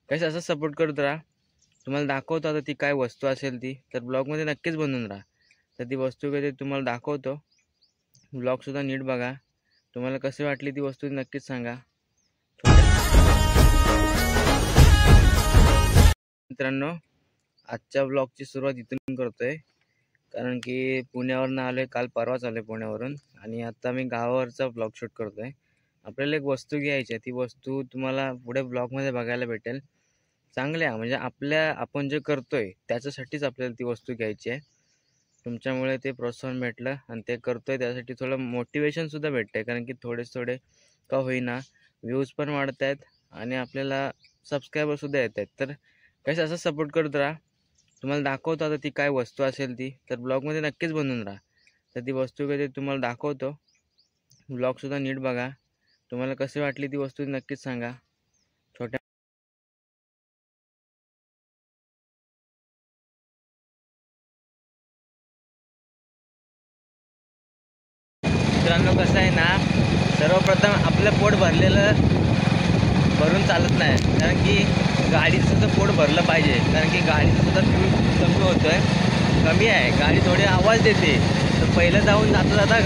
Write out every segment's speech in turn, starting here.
कसं असं सपोर्ट करत राहा. तुम्हाला दाखवतो आता ती काय वस्तू असेल ती, तर ब्लॉगमध्ये नक्कीच बनवून राहा. तर ती वस्तू कधी तुम्हाला दाखवतो, ब्लॉगसुद्धा नीट बघा. तुम्हाला कशी वाटली ती वस्तू नक्कीच सांगा. मित्रांनो, आजच्या ब्लॉगची सुरुवात इथून करतोय, कारण की पुण्यावरून आलोय, काल परवाच आलोय पुण्यावरून, आणि आता मी गावावरचा ब्लॉग शूट करतोय. आपल्याला एक वस्तू घ्यायची आहे, ती वस्तू तुम्हाला पुढे ब्लॉगमध्ये बघायला भेटेल. चांगल्या म्हणजे आपण जे करतोय त्याच्यासाठीच आपल्याला ती वस्तू घ्यायची आहे. तुमच्यामुळे ते प्रोत्साहन भेटलं आणि ते करतोय त्यासाठी थोडं मोटिवेशनसुद्धा भेटतंय, कारण की थोडे का होईना व्ह्यूज पण वाढत आहेत आणि आपल्याला सबस्क्रायबरसुद्धा येत आहेत. तर कसं असं सपोर्ट करत राहा. तुम्हाला दाखवतो आता ती काय वस्तू असेल ती, तर ब्लॉगमध्ये नक्कीच बनवून राहा. तर ती वस्तू कधी तुम्हाला दाखवतो, ब्लॉगसुद्धा नीट बघा. तुम्हाला कशी वाटली ती वस्तू नक्कीच सांगा. मित्रांनो, कसं आहे ना, सर्वप्रथम आपलं पोट भरून चालत नाही, कारण की गाडीचं सुद्धा पोट भरलं पाहिजे, कारण की गाडीचं सुद्धा फ्यूल कमी आहे. गाडी थोडी आवाज देते, तर पहिलं जाऊन जाता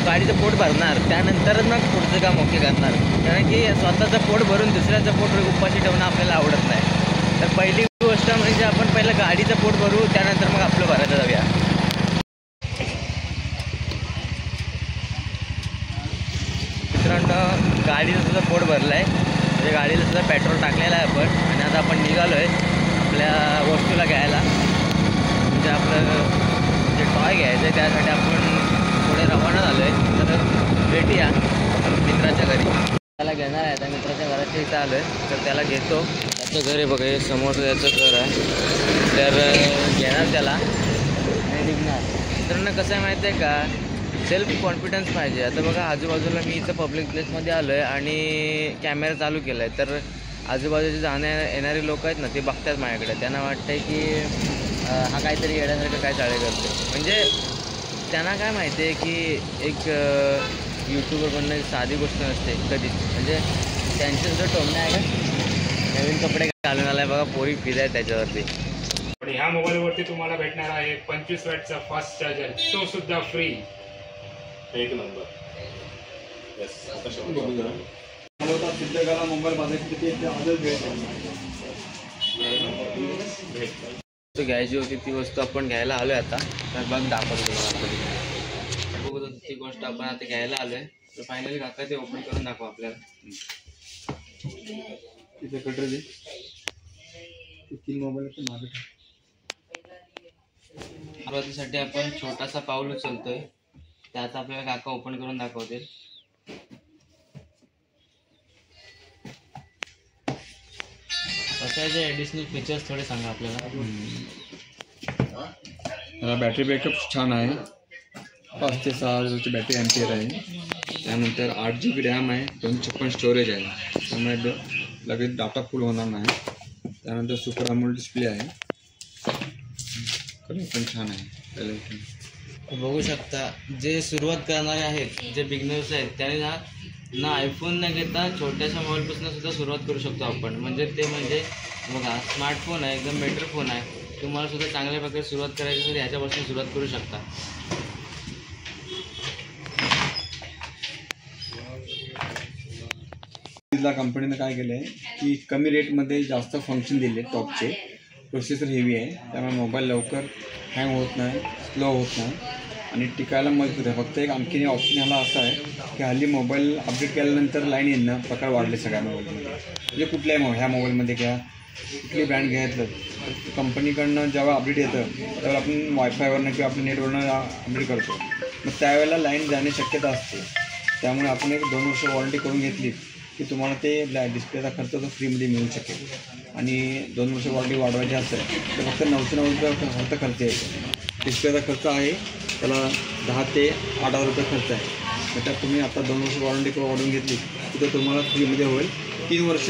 गाडीचं पोट भरणार, त्यानंतर मग पुढचं काम ओके करणार, कारण की स्वतःचं पोट भरून दुसऱ्याचं पोट उपाशी ठेवणं आपल्याला आवडत नाही. तर पहिली गोष्ट म्हणजे आपण पहिलं गाडीचं पोट भरू, त्यानंतर मग आपलं भरायला जाऊया. मित्रांनो, गाडीचं सुद्धा पोट भरलं आहे, म्हणजे गाडीला सुद्धा पेट्रोल टाकलेलं आहे आपण, आणि आता आपण निघालो आहे आपल्या वस्तूला घ्यायला. म्हणजे आपलं जे टॉय घ्यायचं आहे त्यासाठी आपण पुढे रवाना झालो आहे. तर भेटूया मित्राच्या घरी. त्याला घेणार आहे, त्या मित्राच्या घराच्या इथं आलो आहे, तर त्याला घेतो. त्याचं घर आहे बघा, हे समोर त्याचं घर आहे, तर घेणार त्याला आणि निघणार. मित्रांनो, कसं आहे माहिती आहे का, सेल्फ कॉन्फिडन्स पाहिजे. आता बघा, आजूबाजूला मी इथं पब्लिक प्लेसमध्ये आलो आहे आणि कॅमेरा चालू केला आहे, तर आजूबाजूचे येणारे लोक आहेत ना, ते बघतात माझ्याकडे. त्यांना वाटतं आहे की हा काहीतरी येण्यासारखं काय चाळे करतो. म्हणजे त्यांना काय माहिती आहे की एक यूट्यूबर बनणं साधी गोष्ट नसते कधीच. म्हणजे त्यांच्यासुद्धा टोमणे आहे का, नवीन कपडे घालून आला आहे बघा, पोरी फिर आहे त्याच्यावरती. पण ह्या मोबाईलवरती तुम्हाला भेटणार आहे 25 वॅटचा फास्ट चार्जर, तो सुद्धा फ्री. एक नंबर. सिद्धगला मोबाईल बाजारात घ्यायची होती ती वस्तू आपण घ्यायला आलोय आता. तर बघ दाखवतो तुम्हाला. बघू ती गोष्ट आपण आता घ्यायला आलोय. तर फायनली काका ते ओपन करून दाखवा आपल्याला. तिथे कटर दे, 3 मोबाईल मागे. सुरुवातीसाठी आपण छोटासा पाऊल उचलतोय, त्यात आपल्याला काका ओपन करून दाखवतील. कशाचे ॲडिशनल फीचर्स थोडे सांगा आपल्याला. याला बॅटरी बॅकअप छान आहे, 5 ते 6 हजारची बॅटरी एम्पियर आहे. त्यानंतर 8 GB रॅम आहे, 256 स्टोरेज आहे, त्यामुळे लगेच डाटा फुल होणार नाही. त्यानंतर सुपर अमोलेड डिस्प्ले आहे, कलर पण छान आहे. बघू शकता, जे सुरुवात करणारे आहेत, जे बिगनर्स आहेत, त्याने ना आयफोन न घेता छोट्याशा मोबाईलपासून सुद्धा सुरुवात करू शकतो आपण. म्हणजे बघा, स्मार्टफोन आहे, एकदम बेटर फोन आहे. तुम्हाला सुद्धा चांगल्या प्रकारे सुरुवात करायची असेल ह्याच्यापासून सुरुवात करू शकता. कंपनीनं काय केलं आहे की कमी रेटमध्ये जास्त फंक्शन दिले. टॉपचे प्रोसेसर हेवी आहे, त्यामुळे मोबाईल लवकर हँग होत नाही, स्लो होत नाही आणि टिकायला मजबूत आहे. फक्त एक आणखीन ऑप्शन ह्याला असा आहे की हल्ली मोबाईल अपडेट केल्यानंतर लाईन येणं प्रकार वाढले सगळ्या मोबाईलमध्ये. म्हणजे कुठल्याही ह्या मोबाईलमध्ये घ्या, कुठली ब्रँड घ्यायचं, कंपनीकडनं जेव्हा अपडेट येतं त्यावेळेला आपण वायफायवरनं किंवा आपल्या नेटवरनं अपडेट करतो, मग त्यावेळेला लाईन जाण्याची शक्यता असते. त्यामुळे आपण एक 2 वर्ष वॉरंटी करून घेतली की तुम्हाला ते डिस्प्लेचा खर्च तो फ्रीमध्ये मिळू शकेल. आणि 2 वर्ष वॉरंटी वाढवायची असेल तर फक्त 990 रुपये फक्त खर्च येतो. डिस्प्लेचा खर्च आहे त्याला 10 ते 8,000 रुपये खर्च आहे. मग त्यात तुम्ही आता 2 वर्ष वॉरंटी वाढवून घेतली की तो तुम्हाला फ्रीमध्ये होईल. 3 वर्ष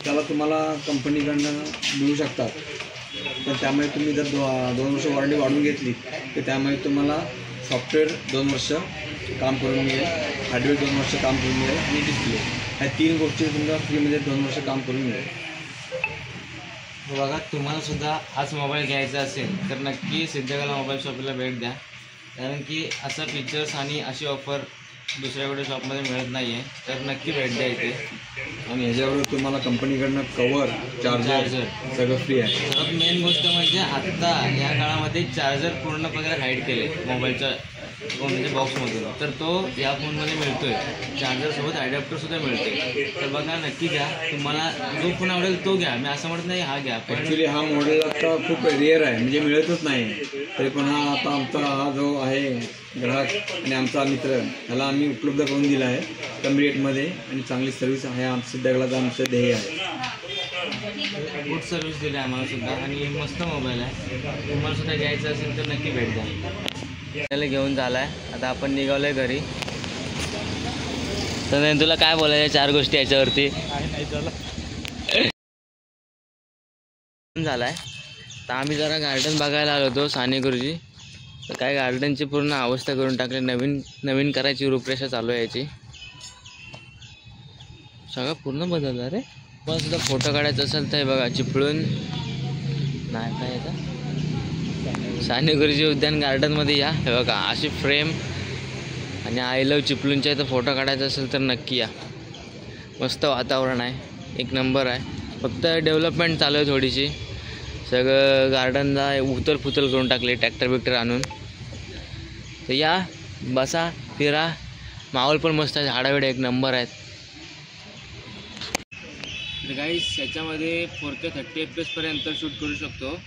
त्याला तुम्हाला कंपनीकडनं मिळू शकतात. पण त्यामुळे तुम्ही जर 2 वर्ष वॉरंटी वाढवून घेतली तर त्यामुळे तुम्हाला सॉफ्टवेअर 2 वर्ष काम करून मिळेल, हार्डवेअर 2 वर्ष काम करून मिळेल आणि डिस्प्ले ह्या 3 गोष्टी तुमच्या फ्रीमध्ये 2 वर्ष काम करून मिळेल. बघा, तुम्हाला सुद्धा हाच मोबाईल घ्यायचा असेल तर नक्की सिद्धकला मोबाईल शॉपला भेट द्या, कारण की असा फीचर्स आणि अशी ऑफर दुसऱ्या कुठे शॉपमध्ये मिळत नाही आहे. तर नक्की भेट द्या इथे. आणि ह्याच्याबरोबर तुम्हाला कंपनीकडनं कवर चार्जर सगळं फ्री आहे. सर्वात मेन गोष्ट म्हणजे आत्ता या काळामध्ये चार्जर पूर्णपणे हाईड केले मोबाईलच्या म्हणजे बॉक्समधून, तर तो या फोनमध्ये मिळतोय. चार्जरसोबत ॲडॅप्टरसुद्धा मिळते. तर बघा, नक्की घ्या. तुम्हाला जो फोन आवडेल तो घ्या. मी असं म्हणत नाही हा घ्या, पण ॲक्च्युली हा मॉडेल आता खूप रेअर आहे, म्हणजे मिळतच नाही. तरी पण हा आता आमचा हा जो आहे ग्राहक आणि आमचा मित्र, ह्याला आम्ही उपलब्ध करून दिला आहे कमी रेटमध्ये आणि चांगली सर्व्हिस आहे. सिद्धकलाचं आमचं ध्येय आहे. गुड सर्व्हिस दिली आहे आम्हाला सुद्धा आणि मस्त मोबाईल आहे. तुम्हाला सुद्धा घ्यायचं असेल तर नक्की भेट द्या. त्याला घेऊन झाला आहे. आता आपण निघालो आहे घरी. तर तुला काय बोलायचं 4 गोष्टी याच्यावरती झाला आहे. तर आम्ही जरा गार्डन बघायला आलो होतो साने गुरुजी. तर काय गार्डनची पूर्ण अवस्था करून टाकली. नवीन करायची रूपरेषा चालू आहे याची. सगळं पूर्ण बदललं रे. पण सुद्धा फोटो काढायचा असेल तर हे बघा, चिपळूण नाही काय येतं साने गुरुजी उद्यान गार्डनमध्ये या. हे बघा अशी फ्रेम आणि आय लव्ह चिपळूणच्या इथं फोटो काढायचा असेल तर नक्की या. मस्त वातावरण आहे, एक नंबर आहे. फक्त डेव्हलपमेंट चालू आहे थोडीशी. सगळं गार्डनला उतल करून टाकले ट्रॅक्टर बिक्टर आणून. तर या, बसा, फिरा. माहोल पण मस्त आहे, झाडाबिडा एक नंबर आहेत. तर गाईस, याच्यामध्ये 4K 30 FPS शूट करू शकतो.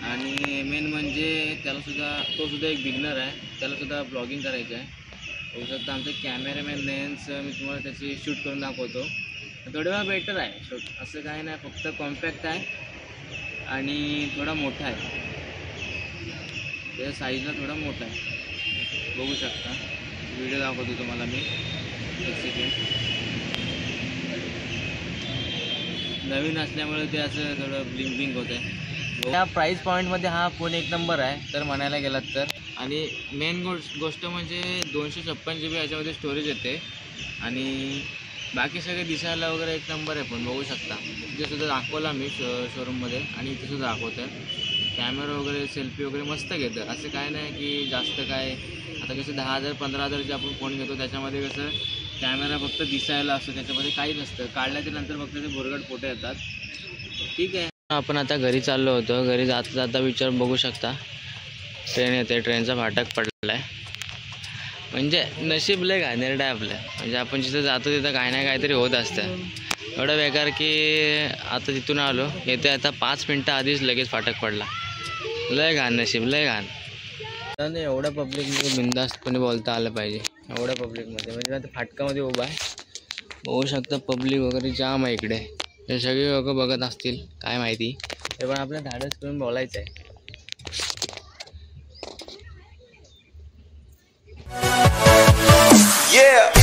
आणि मेन म्हणजे तो सुद्धा एक बिगनर आहे, त्यालासुद्धा ब्लॉगिंग करायचं आहे. होऊ शकतं आमचा कॅमेरामॅन लेन्स मी तुम्हाला त्याची शूट करून दाखवतो. थोडं वेळा बेटर आहे शूट, असं काय नाही. फक्त कॉम्पॅक्ट आहे आणि थोडा मोठा आहे. त्याच्या साईजला थोडा मोठा आहे, बघू शकता. व्हिडिओ दाखवतो तुम्हाला मी, एक सेकंड. नवीन असल्यामुळे ते असं थोडं ब्लिंक होतं आहे. या प्राईस पॉईंटमध्ये हा फोन एक नंबर आहे तर म्हणायला गेलात तर. आणि मेन गोष्ट म्हणजे 256 GB याच्यामध्ये स्टोरेज येते आणि बाकी सगळे दिसायला वगैरे एक नंबर आहे. पण बघू शकता इथेसुद्धा दाखवला मी शोरूममध्ये आणि इथेसुद्धा दाखवतं. कॅमेरा वगैरे सेल्फी वगैरे मस्त घेतं. असं काय नाही की जास्त काय. आता कसं 10,000 15,000चे आपण फोन घेतो त्याच्यामध्ये कसं कॅमेरा फक्त दिसायला असतो, त्याच्यामध्ये काही नसतं. काढल्याच्या नंतर फक्त ते भुरगट फोटो येतात. ठीक आहे. आपण आता घरी चाललो होतो. घरी जाता जाता विचार बघू शकता, ट्रेन येते. ट्रेनचा फाटक पडला आहे. म्हणजे नशीब लय घाणेरडं आहे आपलं. म्हणजे आपण जिथं जातो तिथं काय ना काहीतरी होत असतं. एवढं बेकार की आता तिथून आलो, येते आता 5 मिनटं आधीच लगेच फाटक पडला. लय घाण नशीब, लय घाण. तर एवढ्या पब्लिकमध्ये बिनधास्तपणे बोलता आलं पाहिजे. एवढ्या पब्लिकमध्ये म्हणजे आता फाटकामध्ये उभा आहे, बघू शकता. पब्लिक वगैरे जाम आहे इकडे. हे सगळे लोक बघत असतील काय माहिती, ते पण आपल्या धाडस करून बोलायचं आहे. Yeah.